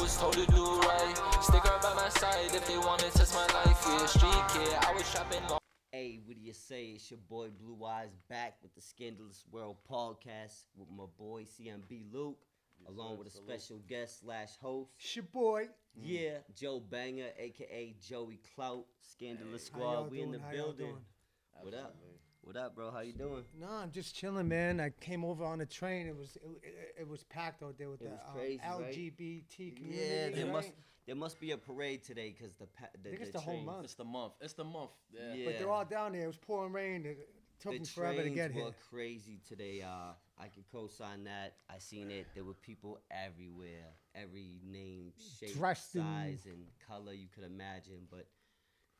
was told to do right. Stick her by my side if they wanna test my life. Yeah, street kid, I was trapping long. Hey, what do you say? It's your boy Blue Eyes back with the Scandalous World podcast with my boy CMB Luke, along with a special guest / host. It's your boy. Yeah, Joe Banger, aka Joey Clout, Scandalous Squad. We in the building. What up? What up, bro? How you doing? No, I'm just chilling, man. I came over on the train. It was packed out there with the crazy, LGBT community. Yeah, right? there must be a parade today because I think it's the whole month. It's the month. Yeah. But they're all down there. It was pouring rain. It took me forever to get here. The trains were crazy today. I can co-sign that. I seen it. There were people everywhere. Every name, shape, size, and color you could imagine. But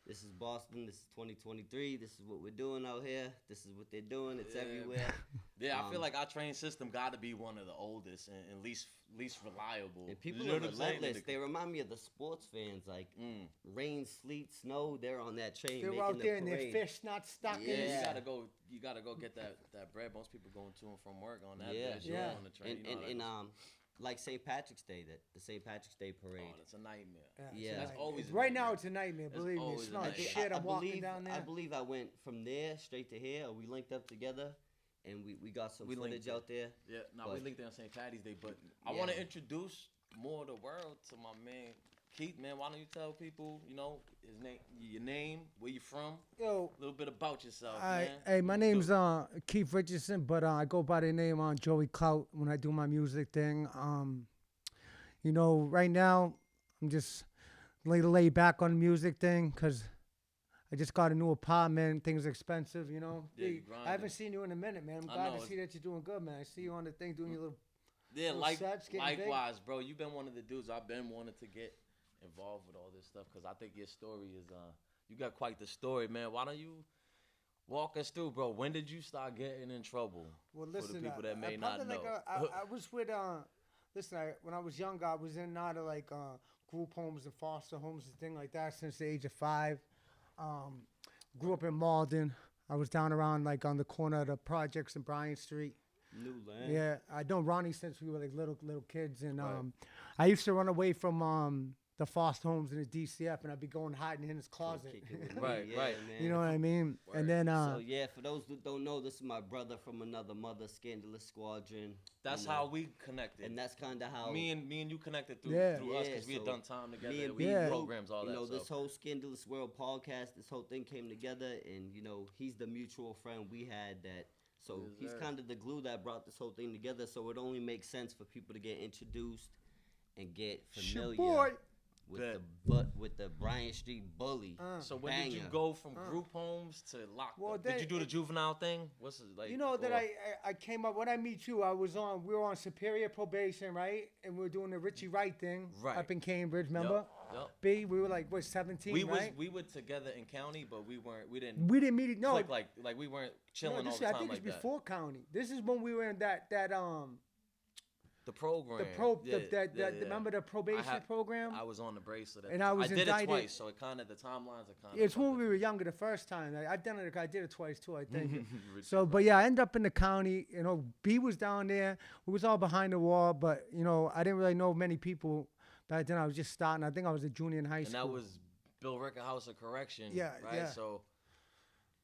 this is Boston. This is 2023. This is what we're doing out here. This is what they're doing. It's everywhere. Yeah, I feel like our train system got to be one of the oldest and least reliable. And people are relentless. They remind me of the sports fans. Like rain, sleet, snow. They're on that train. They're out there and their fish not stuck in. You gotta go get that bread. Most people going to and from work on that. Yeah. On the train. And like St. Patrick's Day, the St. Patrick's Day parade. Oh, that's a nightmare. Yeah, that's always right now. It's a nightmare. Believe me, it's not shit. I'm walking down there. I believe I went from there straight to here. We linked up together, and we got some footage out there. Yeah, we linked there on St. Patty's Day. But I want to introduce more of the world to my man Keith. Man, why don't you tell people, his name, your name, where you from, a little bit about yourself, man. Hey, my name's Keith Richardson, but I go by the name Joey Clout when I do my music thing. Right now I'm just lay back on the music thing because I just got a new apartment. Things are expensive, Yeah, I haven't seen you in a minute, man. I'm glad to see that you're doing good, man. I see you on the thing doing your little sets, likewise, big. Bro. You've been one of the dudes I've been wanting to get involved with all this stuff because I think your story is you got quite the story, man. Why don't you walk us through, bro? When did you start getting in trouble? Well, listen, for the people that may not know. I was with when I was younger, I was in and out of group homes and foster homes and things like that since the age of 5. Grew up in Malden. I was down around on the corner of the projects in Bryant Street. New land. Yeah, I know Ronnie since we were little kids, and I used to run away from the foster homes in the DCF, and I'd be going hiding in his closet. Right. Man. You know what I mean? Word. And then for those who don't know, this is my brother from another mother, Scandalous Squadron. That's how we connected, and that's kind of how me and you connected through us because we had done time together. We had programs, all that. This whole Scandalous World podcast, this whole thing came together, and he's the mutual friend we had that. So he's kind of the glue that brought this whole thing together. So it only makes sense for people to get introduced and get familiar with the Bryant Street bully. So when did you go from group homes to lockdown? Did you do the juvenile thing? What's it like? I came up when I meet you. We were on Superior probation, right? And we were doing the Richie Wright thing up in Cambridge. Remember? Yep. B. We were 17. Right? We were together in county, but we didn't meet it. No, like we weren't chilling all the time. I think it's before county. This is when we were in that the program. Remember the probation program? I was on the bracelet. And I did it twice, so it kind of the timelines are kind of. It's when we were younger the first time. I did it twice too, I think. I ended up in the county. B was down there. We was all behind the wall, but I didn't really know many people back then. I was just starting. I think I was a junior in high school. And that was Bill Ricker House of Correction. Yeah, right. Yeah. So.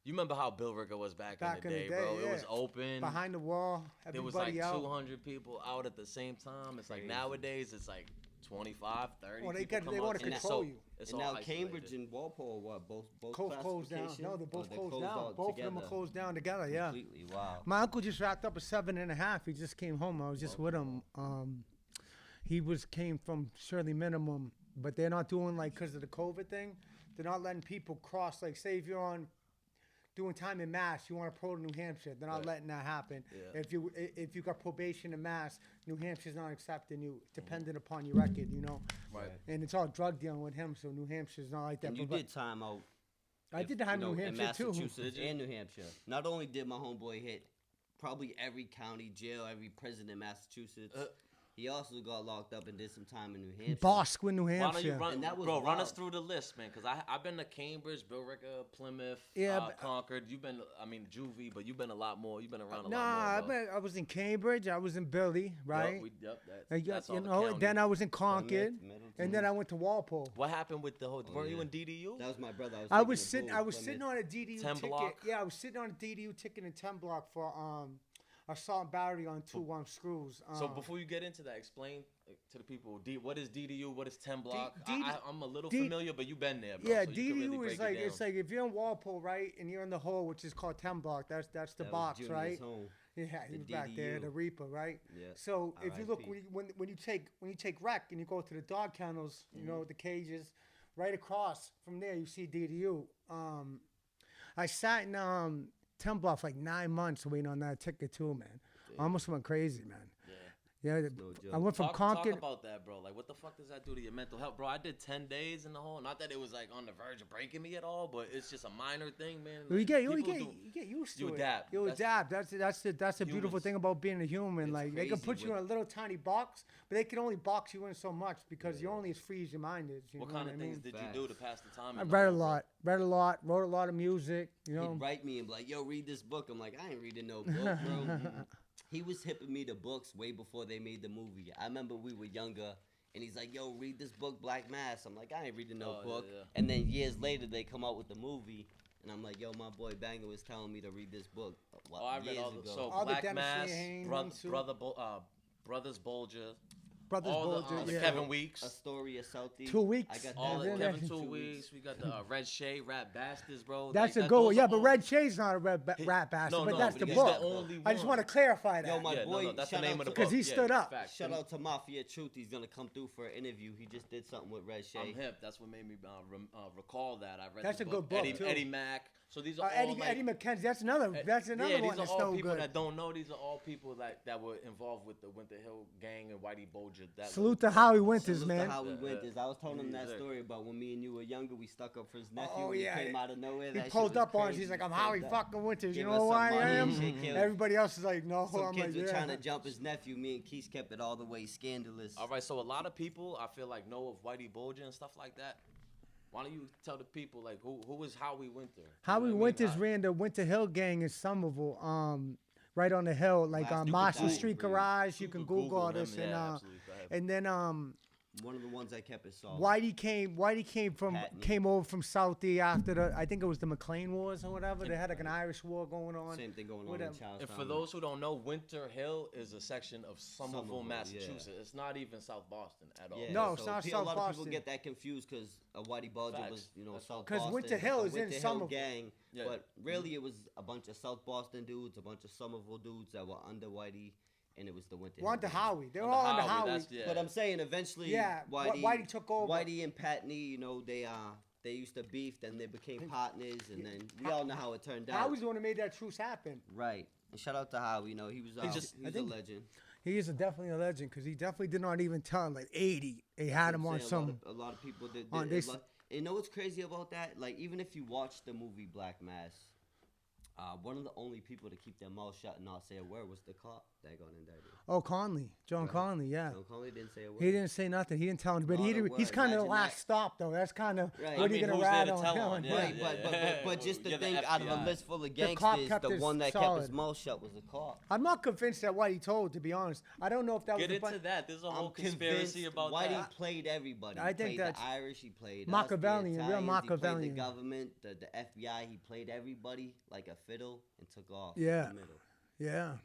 You remember how Bill Ricker was back in the day, bro? Yeah. It was open. Behind the wall. There was 200 people out at the same time. It's like nowadays, it's like 25, 30 they want to control you. And now Cambridge and Walpole, both closed down. No, they're both closed down. Both of them are closed down together, yeah. Completely, wow. My uncle just wrapped up a 7.5. He just came home. I was just with him. He came from Shirley minimum, but they're not doing because of the COVID thing. They're not letting people cross. Say if you're on doing time in Mass, you want to pro to New Hampshire. They're not letting that happen. Yeah. If you got probation in Mass, New Hampshire's not accepting you, dependent upon your record, Right. And it's all drug dealing with him, so New Hampshire's not like that. And you did time out. I did time in New Hampshire too. Massachusetts and New Hampshire. Not only did my homeboy hit probably every county jail, every prison in Massachusetts. He also got locked up and did some time in New Hampshire. Bosquen, New Why don't you Hampshire. run, And that was bro? Run us wild. through the list, man. Because I've been to Cambridge, Billerica, Plymouth, Yeah, Concord. You've been, Juvie, but you've been a lot more. You've been around a Nah, lot more. I was in Cambridge. I was in Billy, right? That's all You the know, county. then I was in Concord, Middleton. and then I went to Walpole. What happened with the whole? Weren't you yeah. in DDU? That was my brother. I taking was a sitting. bull, I was Plymouth. sitting on a DDU 10 ticket. block? Yeah, I was sitting on a DDU ticket in 10 block for assault and battery on 2 screws. So before you get into that, explain to the people what is DDU, what is 10 block. I'm a little D- familiar, but you've been there, bro. Yeah, so you can DDU really is break like it it's down. like if you're in Walpole, right, and you're in the hole, which is called 10 block. That's the That was box, Junior's right? home. Yeah, he the was back there, DDU. the Reaper, right? Yeah. So if you look RIP. when you take rec and you go to the dog kennels, you know the cages, right across from there you see DDU. I sat in 10 block for like 9 months waiting on that ticket too, man. I almost went crazy, man. Yeah, No I joke. went from Talk Concord. about that, bro. Like, what the fuck does that do to your mental health, bro? I did 10 days in the hole. Not that it was like on the verge of breaking me at all, but it's just a minor thing, man. You Like, get people you get used to you it. adapt. You adapt. That's the beautiful Humans. thing about being a human. It's Like they can crazy put you in what- a little tiny box, but they can only box you in so much because you're only as free as your mind is. You What know kind what of I things mean? did you do to pass the time? I in the read a hole, bro? lot, wrote a lot of music. You know, He'd write me and be like, yo, read this book. I'm like, I ain't reading no book, bro. He was hipping me to books way before they made the movie. I remember we were younger, and he's like, yo, read this book, Black Mass. I'm like, I ain't reading no Oh, book. yeah. And then years later, they come out with the movie, and I'm like, yo, my boy Banger was telling me to read this book. I read years all ago. the so All the Black Dennis Mass, Lehane ones, too. Brothers Bolger, Brothers all Bolger, the yeah. Kevin Weeks. Astoria Southie. 2 weeks. I got All that the Yeah, book. Kevin yeah. 2 weeks. We got the Red Shade, Rap Bastards, bro. That's Like, a good one. those Yeah, are but all- Red Shade's not a rap bastard, No, but no, that's but the he's book. the only I just one. want to clarify that. Yo, my Yeah, boy, no, that's the shout name out of the to- book. 'Cause he stood up. Facts. Shout out to Mafia Truth. He's gonna come through for an interview. He just did something with Red I'm Shade. hip. That's what made me recall that. I read That's the a good book, Eddie, too. Eddie Mack. So these are all Eddie, like, Eddie McKenzie. That's another. That's another yeah, one these that's are all no people good. that don't know. These are all people that were involved with the Winter Hill Gang and Whitey Bulger. That Salute to Howie Winters, Salute to man. Howie Yeah, Winters. yeah. I was telling him that Yeah. story about when me and you were younger. We stuck up for his nephew. Oh, and yeah. He came out of nowhere. He That shit pulled was up on us. crazy. He's like, I'm Pulled Howie up. fucking Winters. You Give know us who some I money am? and shit, killed. Everybody else is like, no. Some I'm kids like, were yeah. trying to jump his nephew. Me and Keith kept it all the way scandalous. All right, so a lot of people I feel like know of Whitey Bulger and stuff like that. Why don't you tell the people like who is Howie Winter? You Howie know what I mean? Winters ran the Winter Hill gang in Somerville, right on the hill, like Last on you could Marshall die. Street Garage. You You can could Google all him, this, yeah, absolutely. Go ahead. and then One of the ones I kept it solid. Whitey Patney. came over from Southie after I think it was the McLean Wars or whatever. They had like an Irish war going on. Same thing going on in Whatever. Charlestown. And for those who don't know, Winter Hill is a section of Somerville, Somerville, Massachusetts. yeah. It's not even South Boston at all. Yeah, No, it's so not a South lot of Boston. people get that confused because Whitey Bulger Facts. was, That's South 'Cause Boston. Winter Hill a is in Winter Hill Somerville. gang, Yeah. but really it was a bunch of South Boston dudes, a bunch of Somerville dudes that were under Whitey, and it was the Winter We're Hill under gang. Howie. They were Under all under Howie, Howie. that's- yeah. But I'm saying eventually, Yeah, Whitey took over. Whitey and Patney, they used to beef, then they became partners, and then we all know how it turned out. Howie's the one who made that truce happen. Right. And shout out to Howie. He was I a think- legend. He is definitely a legend because he definitely did not even tell like 80. They had him on Saying some. a lot of people did. on did this- a lot- you know what's crazy about that? Like, even if you watch the movie Black Mass, one of the only people to keep their mouth shut and not say a word was the cop that got indicted. Oh, Conley, John Right. Conley, yeah. John Conley didn't say a word. He didn't say nothing. He didn't tell anybody. Not a He's word. kind of the Imagine last that. stop though. That's kind of Right. what I are you mean, gonna who's there rat to on tell him? him? Right, Yeah. but just to You're the think out of a FBI. list full of The cop gangsters, kept the his one that kept solid. his mouth shut was a cop. I'm not convinced that what he told, to be honest. I don't know if that Get was into that. There's a whole I'm conspiracy convinced about Whitey that. played everybody. I He think played that's the Irish. He played Machiavellian, us, real the Italians, He Machiavellian. played the government, the FBI. He played everybody like a fiddle and took off. Yeah. In the middle, Yeah.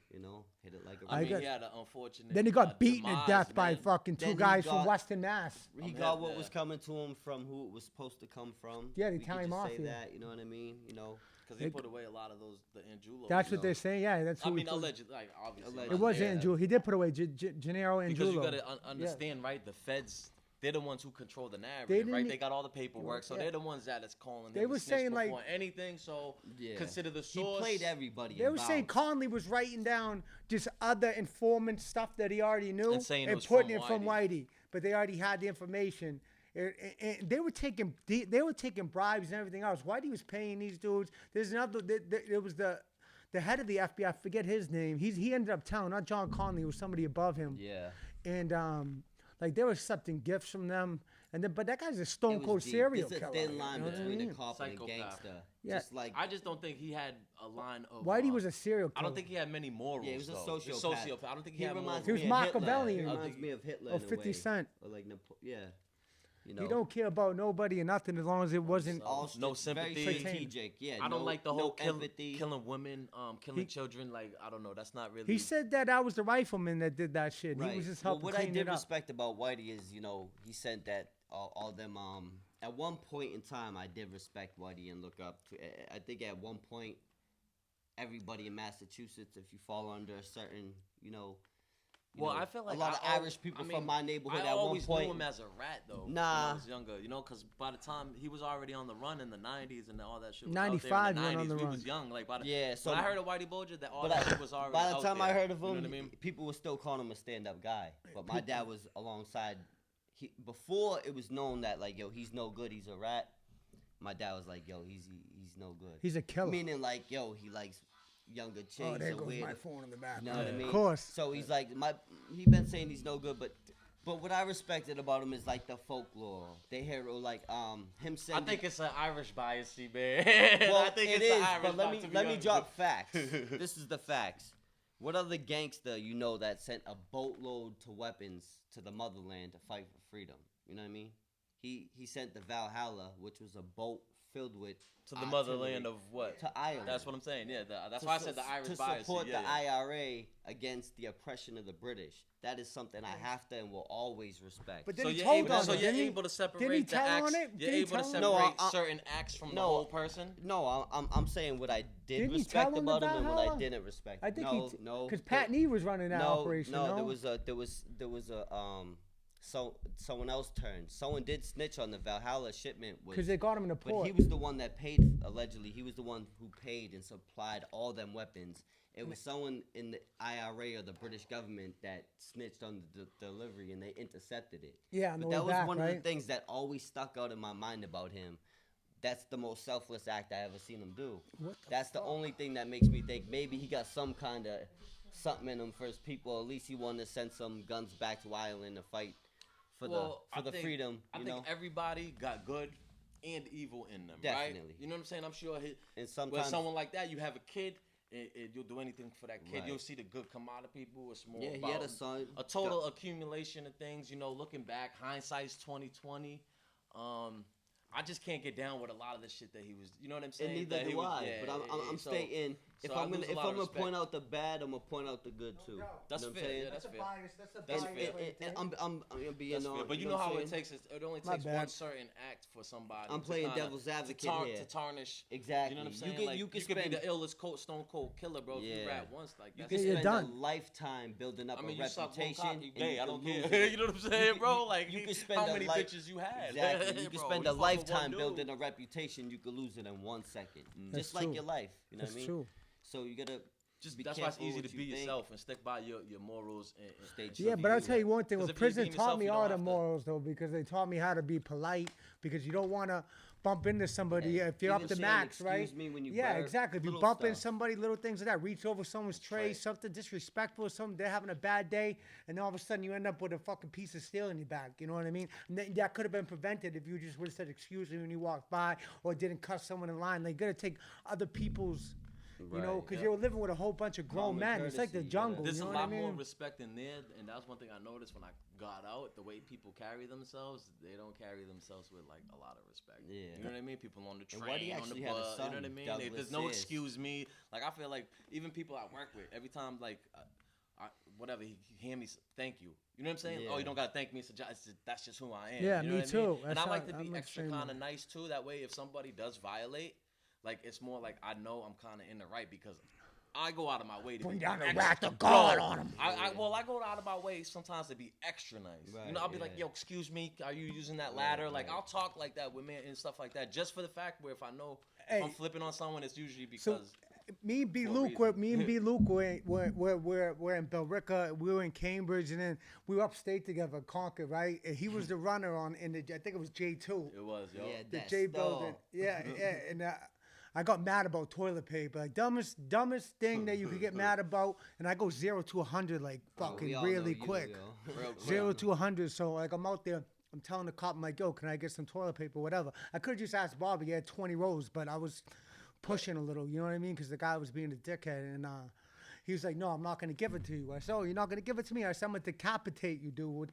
hit it like a. I I mean, got- he had an unfortunate. Then he got beaten to demise, death by man. fucking Then two he guys from got- Western Mass. He I'm got hip, what yeah. was coming to him from who it was supposed to come from. Yeah, the We could Italian just say mafia. that, you know what I mean? Because he put away a lot of the Angulo. That's you what they're know. saying. Yeah, that's I who mean, he put- allegedly, like obviously. Allegedly. It was Yeah. Angulo. He did put away Gennaro Angulo. Because you gotta understand, right? The feds, they're the ones who control the narrative, right? didn't- They got all the paperwork, so Yeah. they're the ones that is calling. They him a were snitch saying, like- before anything. So Yeah. consider the He source. played everybody. They were saying vouched. Conley was writing down just other informant stuff that he already knew And saying it was putting from it from Whitey, but they already had the information. And they were taking bribes and everything else. Whitey was paying these dudes. There's another. There was the head of the FBI. I forget his name. He ended up telling, not John Conley, it was somebody above him. Yeah. and like they were accepting gifts from them, and then but that guy's a stone cold serial There's killer. a thin line you know what I between mean? a cop and a Psychopath. gangster. Yeah. Just like I just don't think he had a line of. Whitey was a serial killer. I don't think he had many morals. Yeah, he was a though. sociopath. I don't think he had reminds He was me of Hitler. Machiavellian. He reminds me of Hitler. Or in a 50 way. Cent. Or like yeah. You know, He don't care about nobody and nothing as long as it wasn't. all No very sympathy. strategic. Yeah, I don't like the whole empathy. killing women, killing children. Like I don't know. That's not really. He said that I was the rifleman that did that shit. Right. He was just Well, helping what I clean did it up. respect about Whitey is, he sent that all them. At one point in time, I did respect Whitey and look up to. I think at one point, everybody in Massachusetts, if you fall under a certain, Well, I feel like a lot of Irish people from my neighborhood I at one always point. knew him as a rat though. When Nah. I was younger, because by the time he was already on the run in the '90s and all that shit. Was 95 out there in went the on 90s, the we run. was young. Like Yeah, so when I heard of Whitey Bulger, that all But that shit was already by the out time there. I heard of You know him, what I mean? people were still calling him a stand-up guy. But my dad was alongside. Before it was known that like, yo, he's no good, he's a rat. My dad was like, yo, he's no good. He's a killer. Meaning like, yo, he likes younger chicks. Oh, there or goes weird. my phone in the back. You know what I mean? Of course. So he's like, he been saying he's no good, but what I respected about him is like the folklore. They hear like him saying. I think it's an Irish bias, man. Well, I think it it's is, an Irish but bias, to be let me honest. drop facts. This is the facts. What other gangster that sent a boatload to weapons to the motherland to fight for freedom? You know what I mean? He sent the Valhalla, which was a boat filled with To the motherland of what? to Ireland. That's what I'm saying. Yeah, that's why I said the Irish bias. To support yeah, the IRA against the oppression of the British. That is something I have to and will always respect. But then So he you're told able, on so it, you're didn't he? able to Didn't he separate the tell acts. on it? You're Didn't he able to tell separate on it? certain acts from the No, whole person. No, I'm saying what I did Didn't he respect tell him the about him and what I Valhalla? didn't respect. I think no, because Pat Nee was running that operation. No, No, there was a someone else turned. Someone did snitch on the Valhalla shipment because they got him in the but port. he was the one that paid, allegedly. He was the one who paid and supplied all them weapons. It was someone in the IRA or the British government that snitched on the delivery and they intercepted it. Yeah, on the but way that was back, one of right? the things that always stuck out in my mind about him. That's the most selfless act I ever seen him do. That's the only thing that makes me think maybe he got some kind of something in him for his people. At least he wanted to send some guns back to Ireland to fight for the freedom. I think everybody got good and evil in them, Definitely. right? You know what I'm saying? I'm sure And with sometimes someone like that, you have a kid, and you'll do anything for that kid. Right. You'll see the good come out of people. It's more he about had a son. a total accumulation of things. Looking back, hindsight's 20/20. I just can't get down with a lot of the shit that he was. You know what I'm saying? And neither That he do was- I. yeah, But I'm so- stating if so I I'm lose a lot of gonna respect. point out the bad, I'm gonna point out the good too. That's you know what fair, I'm saying? yeah, That's a fair. bias. That's a That's bias. fair. way to And think. I'm being That's on. fair. But you know know what I'm how it saying? takes. It only My takes one bad. certain act for somebody. I'm to playing kinda- devil's advocate here. to tarnish. Exactly. You know what I'm You saying? can- Like, you you can could be spend- the illest stone cold killer, bro. If you Yeah. rap once, like You that's can Yeah, you're spend done. a lifetime building up I mean, a you suck one reputation. cock, you and gay. I can don't lose care. it. You know what I'm saying, bro? Like, you can spend how a many life- bitches you had? Exactly. You can Bro, spend you a fuck with lifetime one building dude. a reputation. You could lose it in 1 second. That's Just like true. your life. You know That's what I mean? true. So you gotta Just be that's why it's careful easy what to you be think. yourself and stick by your morals and Stay and true. Yeah, to but I'll you. tell you one thing. 'Cause Well, if you're prison being taught yourself, me you all don't the have to- morals, though, because they taught me how to be polite, because you don't want to bump into somebody Yeah. if you're up Even to saying, max, right? "Excuse me," when you yeah, burp, exactly. If you little bump into stuff. somebody, little things like that, reach over someone's tray, right. something disrespectful, something they're having a bad day, and then all of a sudden you end up with a fucking piece of steel in your back. You know what I mean? And that could have been prevented if you just would have said excuse me when you walked by, or didn't cuss someone in line. They gotta take other people's. You know, Right, because yeah. you're living with a whole bunch of grown Common men. It's like the courtesy, you gotta- jungle. There's You know a what I lot more mean? respect in there, and that's one thing I noticed when I got out. The way people carry themselves, they don't carry themselves with like a lot of respect. Yeah. You know what I mean? People on the And Whitey train, on the actually had a bus. You know what I son, mean? Douglas There's no Sears. excuse me. Like I feel like even people I work with, every time like. Whatever he hand me, thank you. You know what I'm saying? Yeah. Oh, you don't gotta thank me. It's a that's just who I am. Yeah, you know me what I mean? too. And That's I like how- to be I'm the extra same kind way. of nice too. That way, if somebody does violate, like it's more like I know I'm kind of in the right because I go out of my way to Bring be down the extra- wrath of God Bro, on 'em. I go out of my way sometimes to be extra nice. Right, you know, I'll be like, yeah. yo, excuse me, are you using that ladder? Like right. I'll talk like that with men and stuff like that, just for the fact where if I know Hey. if I'm flipping on someone, it's usually So, because. me and B. for a Luke, reason. me and B. Luke were in Billerica. We were in Cambridge, and then we were upstate together, Concord, right? And he was the runner I think it was J2. It was, yo. Yeah, The that's J the- building. Yeah, yeah. And I got mad about toilet paper, like dumbest thing that you could get mad about, and I go 0 to 100 like fucking really quick. 0 to 100. So like I'm out there, I'm telling the cop, I'm like, yo, can I get some toilet paper, whatever. I could have just asked Bobby. He had 20 rolls, but I was pushing a little. You know what I mean? Because the guy was being a dickhead, and he was like, no, I'm not going to give it to you. I said, oh, you're not going to give it to me? I said, I'm going to decapitate you, dude, with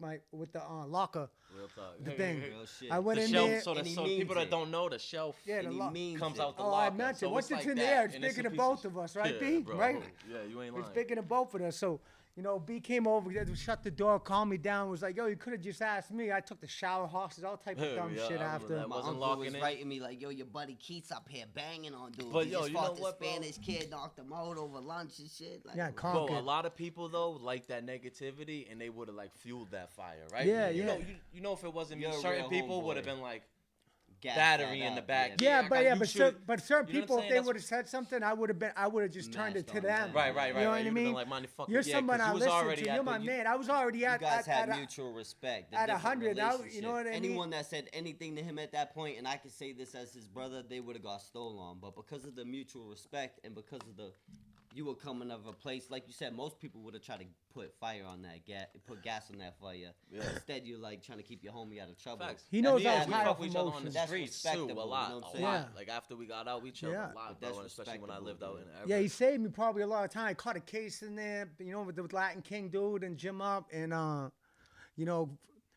the locker. Real talk. The thing. Real shit. I went The in shelf, there. so people that don't know, the shelf comes out the Oh, locker. I meant it. So Once it's like in that, there, it's and bigger a than piece both of us, right, B? Bro. Right? Yeah, you ain't lying. It's bigger than both of us. So, you know, B came over, shut the door, calmed me down, was like, yo, you could have just asked me. I took the shower hostage, all type of dumb shit after. My wasn't uncle was locking writing me like, yo, your buddy Keith's up here banging on dudes. But He yo, just you know fought the what, bro? Spanish kid, knocked him out over lunch and shit. Like, Yeah, Bro, Conquered. a lot of people though like that negativity, and they would have like fueled that fire, right? Yeah, you yeah. Know, you know, if it wasn't me, You're a certain real people homeboy. would have been like gas battery that in the up, back. Yeah, I but got yeah, you but, should- but certain you know what people, I'm if saying? they That's- would have said something, I would have just turned it Mashed to on them. them. Right. You know what I You'd have mean? been like, man, fuck You're yeah, someone 'cause I you was listen already to. at You're the- my man. I was already You at guys had a- mutual respect. a at different 100, you know relationship. what I mean? Anyone that said anything to him at that point, and I could say this as his brother, they would have got stolen. But because of the mutual respect and because of you were coming of a place, like you said, most people would have tried to put fire on that put gas on that fire. Yeah. Instead, you're like trying to keep your homie out of trouble. Facts. He knows And I was we high fuck off with each other on the emotions. That's streets too, respectable, a lot, you know what I'm a saying? lot. Yeah. Like after we got out, we chilled Yeah. a lot, That's bro. And especially when I lived out in respectable, Yeah, he Everett. saved me probably a lot of time. I caught a case in there, you know, with the Latin King dude and Jim Up and you know,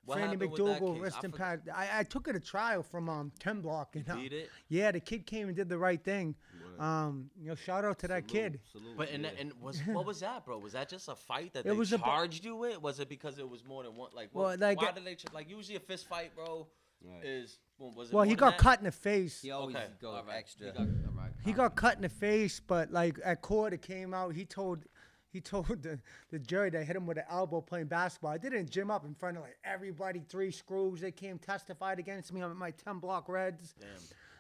What Franny happened with that McDougal, case? rest I in forgot. power. I took it to trial from 10 Block. And, Beat it? Yeah, the kid came and did the right thing. You know, shout out to that kid. Salute, But yeah. what was that, bro? Was that just a fight that It they was a- charged you with? Was it because it was more than one? Like, Well, what, like- why did they like usually a fist fight, bro? Right. Is was it? Well, more he than got that? cut in the face. He always Okay, go all right. extra. He got cut in the face, but like at court it came out. He told the jury that hit him with an elbow playing basketball. I did it in Jim Up in front of like everybody, 3 screws. They came testified against me on my 10 Block Reds. Damn.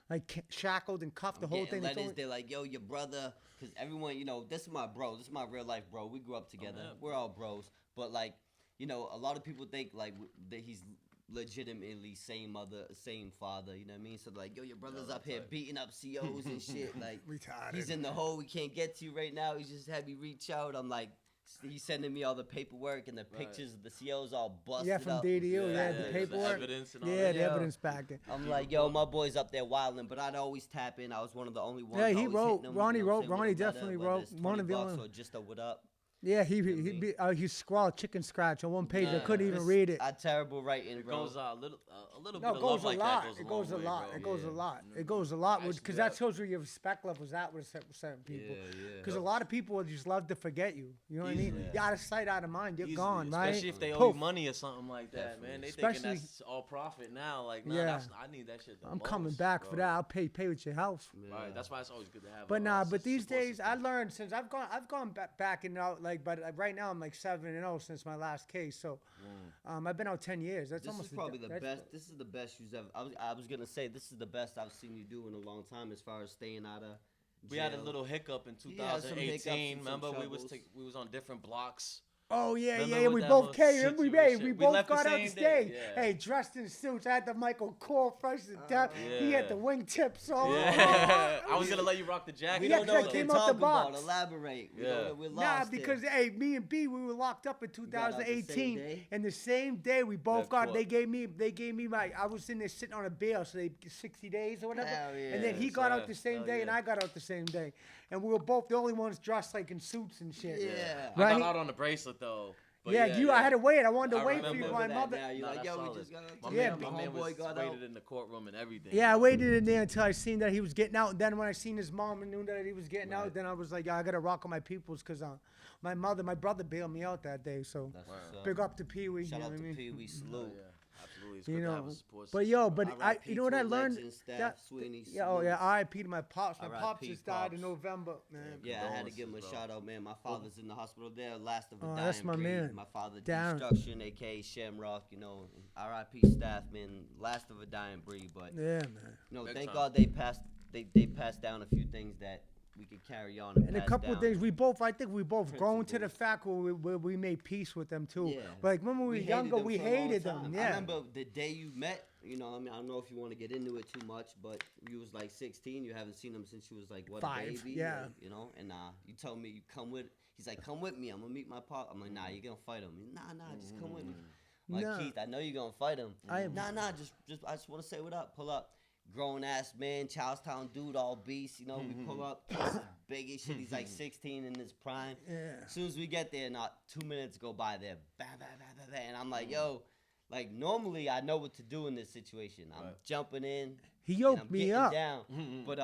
Like shackled and cuffed the whole thing. They Letters, told me- they're like, yo, your brother, because everyone, you know, this is my bro. This is my real life bro. We grew up together. yeah. We're all bros. But like, you know, a lot of people think like that he's legitimately same mother, same father. You know what I mean? So like, yo, your brother's up here beating up COs and shit. Like, Retarded. he's in the hole. We can't get to you right now. He just had me reach out. I'm like, he's sending me all the paperwork and the pictures of the COs all busted Yeah, from up. DDU. Yeah, Yeah, the the paperwork. evidence and all Yeah, that. the Yeah. evidence back. I'm like, yo, my boy's up there wilding, but I'd always tap in. I was one of the only ones. Yeah, he always wrote. hitting him, Ronnie you know what wrote. I'm saying, Ronnie with a letter, definitely whether wrote. it's One of the 20 bucks only. or just a what up. Yeah, me? he scrawled chicken scratch on one page. I Yeah, couldn't even it's- read it. I terrible writing, It bro. goes a little No, bit it of goes love a like lot. that It goes goes a a long lot. way, bro. It goes a Yeah. lot. It goes a lot Nice because to that that. shows where your respect levels at with certain people. Yeah. Because a lot of people just love to forget you. You know what I mean? Easily. You're out of sight, out of mind. You're Easily, gone, right? Especially if they owe Poof. you money or something like that, man. They Especially- thinking that's all profit now. Like, nah, Yeah. I need that shit. I'm coming back for that. I'll pay with your house. Right, that's why it's always good to have. But but these support days I system. learned since I've gone back and out like, but right now I'm like 7-0 since my last case. So, I've been out 10 years. That's This almost is probably the that's- best. This is the best you've ever. I was gonna say this is the best I've seen you do in a long time as far as staying out of. We had a jail. little hiccup in You had some hiccups 2018. and some Remember, we was troubles. we was on different blocks. Oh yeah, Remember yeah. with We that both whole came. We situation? both left the got out the same stage. day, yeah. Hey, dressed in suits. I had the Michael Kors fresh to death. He had the Yeah. wingtips on. Yeah, I was gonna let you rock the jacket. We Yeah, don't know 'cause I what they're came out the talking about. box. Elaborate. We Yeah. don't know, we're Nah, lost because here. hey, me and B, we were locked up in got out the same 2018, day? and the same day we both Yeah, got. cool. They gave me my. I was in there sitting on a bail, so they 60 days or whatever. Hell And then he yeah, got out sir. the same Hell day, and yeah. I got out the same day, and we were both the only ones dressed like in suits and shit. Yeah. I Right. got out on the bracelet though. But Yeah, I had to wait. I wanted to I wait for remember you. My that mother. now. You're Nah, like, that's yo, we solid. just got out. My Yeah, man, my man was homeboy got out. waited in the courtroom and everything. Yeah, I bro. waited in there until I seen that he was getting out. And then when I seen his mom and knew that he was getting out, then I was like, yeah, I gotta rock with my peoples because my brother bailed me out that day. So That's what's up. big up to Pee Wee. Shout you know out what to I mean? Pee Wee. Oh, Salute. yeah, absolutely. It's You good to have know, a support but system. yo, but R.I.P. you know what I to learned? legend, Staff, That- Sweeney, yeah, oh salute. yeah, R.I.P. to my pops. My R.I.P. pops just died in Pops. November, man. Yeah, I had to give him a Condolences, bro. shout out, man. My father's in the hospital there, last of a Oh, dying that's my breed. man. My father, Darren. Destruction, aka Shamrock, you know, R.I.P. Staff, man, last of a dying breed. But Yeah, man. you know, Big thank time. God they passed down a few things that we could carry on. And a couple of things, I think we both grown to the fact where we made peace with them too. Yeah. But like when we were younger, we hated them. Yeah. I remember the day you met. You know, I mean, I don't know if you want to get into it too much, but you was like 16. You haven't seen him since you was like what, 5, a baby. yeah. You know, and you told me you come with. He's like, come with me. I'm gonna meet my pop. I'm like, nah, you're gonna fight him. Nah, just come with me. I'm like, Keith, I know you're gonna fight him. Nah, just I just want to say what up. Pull up. Grown ass man, Charlestown dude, all beast. You know, we pull up, big as shit. He's like 16 in his prime. Yeah. As soon as we get there, not 2 minutes go by there, and I'm like, yo, like normally I know what to do in this situation. I'm jumping in. He yoked me up. Down. But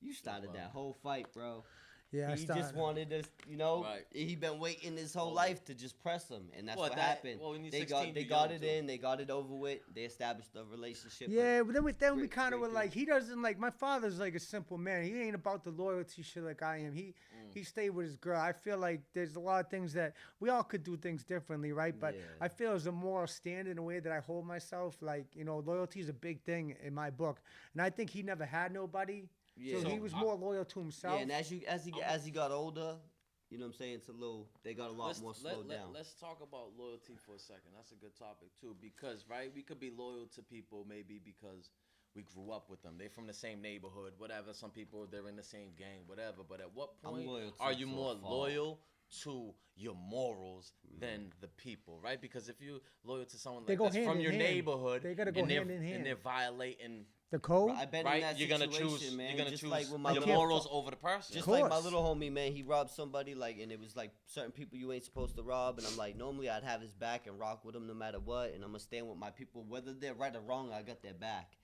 you started that whole fight, bro. Yeah, he just wanted us, you know. He been waiting his whole life to just press him, and that's what happened. Well, they got it in, they got it over with. They established a relationship. Yeah, but then we kind of were like, he doesn't like. My father's like a simple man. He ain't about the loyalty shit like I am. He stayed with his girl. I feel like there's a lot of things that we all could do things differently, right? But I feel there's a moral standard in the way that I hold myself. Like, you know, loyalty is a big thing in my book, and I think he never had nobody. Yeah. So he was more loyal to himself. Yeah, and as he got older, you know what I'm saying, they got a lot more slowed down. Let's talk about loyalty for a second. That's a good topic too, because we could be loyal to people maybe because we grew up with them. They're from the same neighborhood, whatever. Some people they're in the same gang, whatever. But at what point are you more loyal to your morals than the people, right? Because if you're loyal to someone like that's from your neighborhood, they gotta go hand in hand, and they're violating the code, I bet in that you're gonna choose like your morals over the person. Just like my little homie, man, he robbed somebody, like, and it was like certain people you ain't supposed to rob, and I'm like, normally I'd have his back and rock with him no matter what, and I'm gonna stand with my people, whether they're right or wrong, I got their back.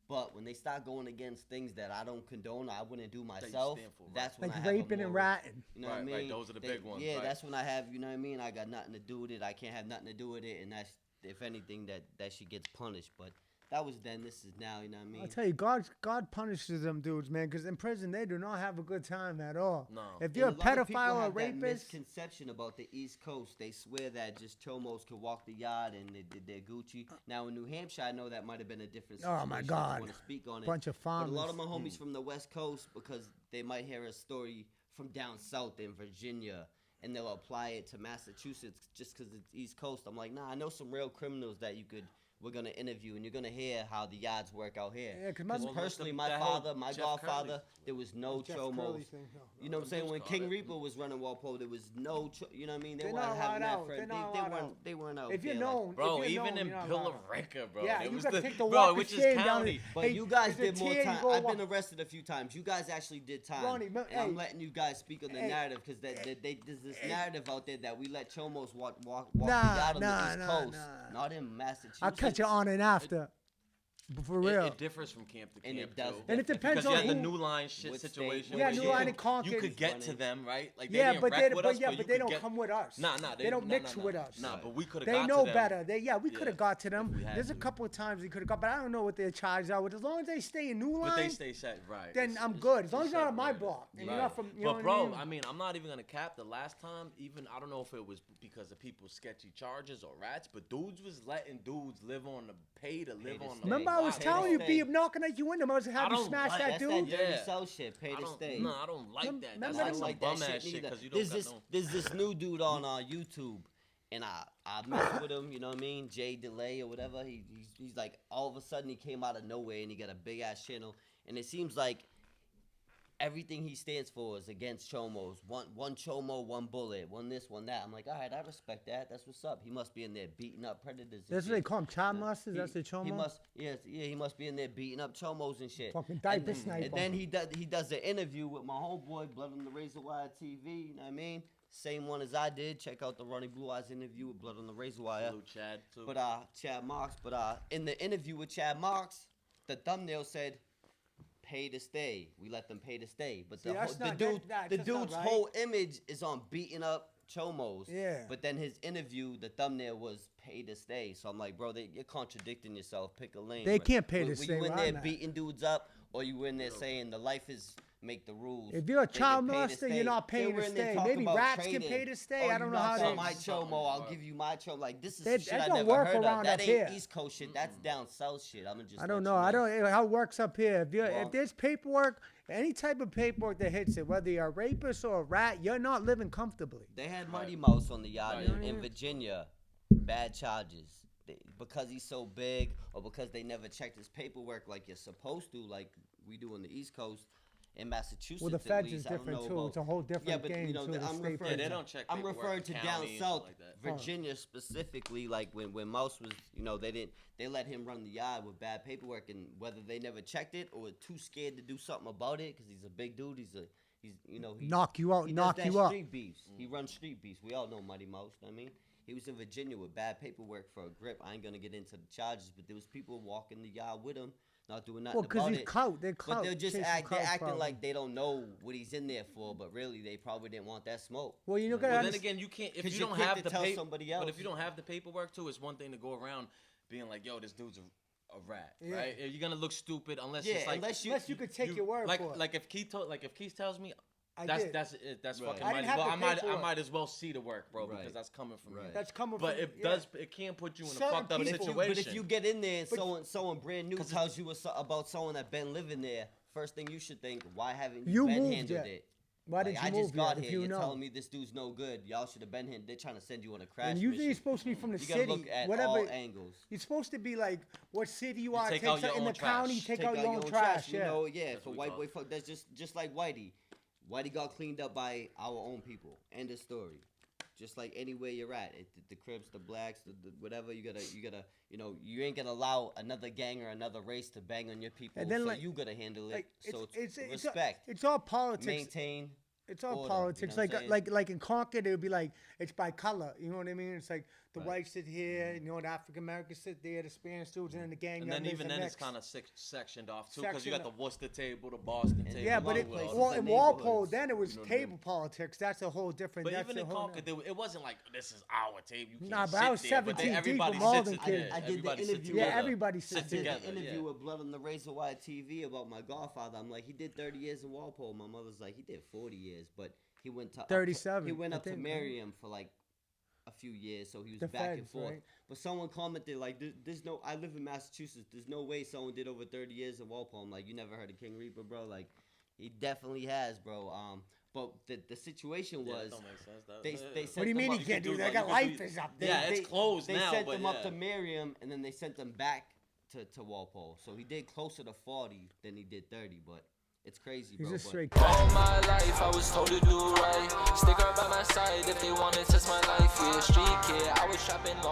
But when they start going against things that I don't condone, I wouldn't do myself. That's when like I have raping and ratting. You know what I mean? Right, those are the big ones. Yeah, that's when I have. You know what I mean? I got nothing to do with it. I can't have nothing to do with it, and that's if anything that she gets punished. But that was then. This is now. You know what I mean? I'll tell you, God punishes them dudes, man. Because in prison they do not have a good time at all. No. If you're a pedophile or a rapist, that misconception about the East Coast. They swear that just chomos could walk the yard and they're Gucci. Now in New Hampshire, I know that might have been a different situation. Oh my God! I want to speak on it. Bunch of farmers. But a lot of my homies from the West Coast, because they might hear a story from down south in Virginia, and they'll apply it to Massachusetts just because it's East Coast. I'm like, nah, I know some real criminals that we're going to interview, and you're going to hear how the yards work out here. Yeah, because personally, my godfather, there was no chomos. You know what I'm saying? When King Reaper was running Walpole, there was no, you know what I mean? They weren't having that friend. They weren't out. If you're known. Bro, even in Billerica, bro. Yeah, you got to take the bro, walk which of is shame county. But you guys did more time. I've been arrested a few times. You guys actually did time. Ronnie, and I'm letting you guys speak on the narrative, because there's this narrative out there that we let chomos walk the yard on the East Coast. Not in Massachusetts. I'll cut you on and after. For real. It differs from camp to camp, and it does. And it depends because on you had the New Line shit situation. Yeah, New Line and you could get to them, right? Like they yeah, didn't but wreck with us, but they don't come with us. Nah, they don't mix with us. Nah, but we could have. They know better. We could have got to them. There's a couple of times we could have got, but I don't know what their charges are. As long as they stay in New Line, but they stay set, right? Then I'm good. As long as you're not on my block and you're not from. But bro, I mean, I'm not even gonna cap. The last time, even I don't know if it was because of people's sketchy charges or rats, but dudes was letting dudes live on the pay to live on the. Remember, I was telling you, be knocking at you. I was having you smash that dude. That's that dirty South shit. Pay to stay. No, I don't like that. That's That's like bum that ass shit. Because you don't there's this new dude on YouTube, and I mess with him. You know what I mean? Jay Delay or whatever. He's like, all of a sudden he came out of nowhere and he got a big ass channel, and it seems like everything he stands for is against chomos. One chomo, one bullet, one this, one that. I'm like, all right, I respect that. That's what's up. He must be in there beating up predators. That's what they call him, child molesters. That's the chomo. He must be in there beating up chomos and shit. Fucking diaper sniper. And then he does an interview with my homeboy, Blood on the Razor Wire TV. You know what I mean? Same one as I did. Check out the Ronnie Blue Eyes interview with Blood on the Razor Wire. Blue Chad too. But Chad Marks. But in the interview with Chad Marks, the thumbnail said, "Pay to stay." We let them pay to stay. But the dude's whole image is on beating up chomos. Yeah. But then his interview, the thumbnail was "pay to stay." So I'm like, bro, you're contradicting yourself. Pick a lane. They can't pay to Were stay. you in there beating dudes up, or you in there saying the life is make the rules. If you're a They child get paid to molester, stay. you're not They paying were to in there stay. talking Maybe about rats trading. can pay to stay. I don't know you how knock on they. my chomo, I'll give you my chomo. Like this is That- shit that I don't never work heard around of. That up ain't here. East Coast shit. That's down south shit. I'm just. I don't let know. you I don't how it works up here. If you Well- if there's paperwork, any type of paperwork that hits it, whether you're a rapist or a rat, you're not living comfortably. They had Mighty Mouse on the yacht Right. in Virginia. Bad charges. Because he's so big, or because they never checked his paperwork like you're supposed to, like we do on the East Coast. In Massachusetts, Well, the at feds least, is I don't different know too. about- It's a whole different yeah, but game. you know, too, the I'm state referring. prison. they don't check I'm paperwork referring in to down county and south, stuff like that. Virginia specifically. Like when Mouse was, they let him run the yard with bad paperwork, and whether they never checked it or were too scared to do something about it, because he's a big dude. He Knock you out, he knock does that you up. street beefs. He runs street beefs. We all know Mighty Mouse. I mean, he was in Virginia with bad paperwork for a grip. I ain't gonna get into the charges, but there was people walking the yard with him, not doing nothing Well, because about he's it. clout. They're clout. But they're just chasing they're clout, acting probably. like they don't know what he's in there for, but really they probably didn't want that smoke. Well, you know, Well, then understand- again, you can't if 'Cause you you're don't quick have to the tell paper. somebody But else. if you don't have the paperwork too, it's one thing to go around being like, "Yo, this dude's a rat," Yeah. right? You're gonna look stupid unless Yeah, it's like unless unless you could take your word like for it. like if Keith tells me. I That's did. that's it. That's Right. fucking. I didn't Mighty. have Well, the I paperwork. might as well see the work, bro, Right. because that's coming from Right. me. That's coming But from. it yeah. does. It can put you in a Certain fucked up people- situation. But if you get in there and But someone brand new 'cause tells you about someone that been living there, first thing you should think, why haven't You been moved handled yet. it? Why Like, did you I move just got yet, here. if you You're know? telling me this dude's no good. Y'all should have been here. They're trying to send you on a crash And usually you're mission. supposed to be from the You gotta city. look at Whatever. all angles. You're supposed to be like what city you are. take out your in the own county, trash. take out your own trash. You Yeah. know, yeah. That's For what we white call boy it. fuck, that's just like Whitey. Whitey got cleaned up by our own people. End of story. Just like anywhere you're at, the Crips, the Blacks, the whatever, you gotta, you ain't gonna allow another gang or another race to bang on your people. And then, so like- you gotta handle it. Like So it's respect. It's all politics. Maintain. It's all order, politics. you know what I'm Like in Concord, it would be like it's by color. You know what I mean? It's like the whites sit here, the African Americans sit there, the Spanish dudes, and then the gang. and then even then it's kind of sectioned off too, because you got the Sectioned Worcester table, the Boston table. yeah, but lot it, of places well, in in Walpole, neighborhoods, then it was you know what I mean? table politics. That's a whole different. But that's even a in whole Concord, it wasn't like this is our table. You can't Nah, but sit I was there, but 17 deep everybody with all sits them it- kids. I did the everybody sits interview. Yeah, together. everybody I sits did together. the interview yeah. with Blood on the Razor Wire TV about my godfather. I'm like, he did 30 years in Walpole. My mother's like, he did 40 years, but he went to 37, He went I up to think, Merriam for like a few years, so he was The back and feds, forth. right? But someone commented like, "There's no. I live in Massachusetts. There's no way someone did over 30 years in Walpole." I'm like, you never heard of King Reaper, bro? Like, he definitely has, bro. But the situation Yeah, was. that don't make sense. They sent What do you them mean up- he can't do do that? like- Got you could life do- is up they- there. Yeah, it's closed they now, sent but them up yeah. to Merriam, and then they sent them back to Walpole. So he did closer to 40 than he did 30, but it's crazy, He's bro. just but- straight. All my life I was told to do right. Stick up by my side if they wanna test my life. Yeah, street kid, I was trapping.